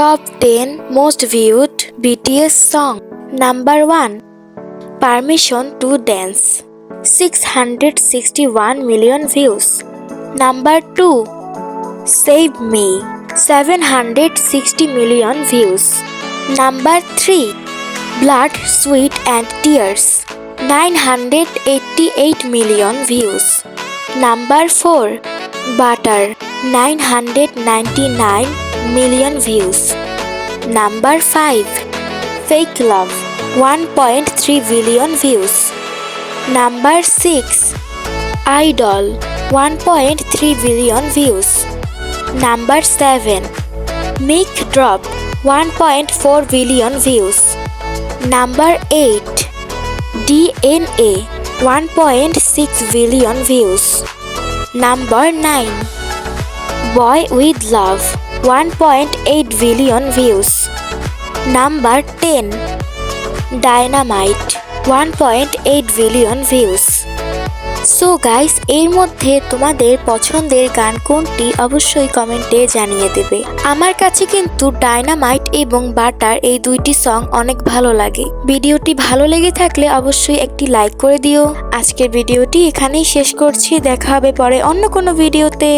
Top 10 most viewed BTS song. Number 1. Permission to Dance, 661 million views. Number 2. Save Me, 760 million views. Number 3. Blood, Sweat and Tears, 988 million views. Number 4. Butter, 999 million views. Number 5. Fake Love, 1.3 billion views. Number 6. Idol, 1.3 billion views. Number 7. Mic Drop, 1.4 billion views. Number 8. DNA, 1.6 billion views. Number 9. Boy with Love, 1.8 billion views. Number 10. Dynamite, 1.8 billion views. So guys, এর মধ্যে তোমাদের পছন্দের গান কোনটি অবশ্যই কমেন্টে জানিয়ে দেবে। আমার কাছে কিন্তু ডায়নামাইট এবং বাটার এই দুইটি সং অনেক ভালো লাগে। ভিডিওটি ভালো লেগে থাকলে অবশ্যই একটি লাইক করে দিও। আজকের ভিডিওটি এখানেই শেষ করছি, দেখা হবে পরে অন্য কোনো ভিডিওতে।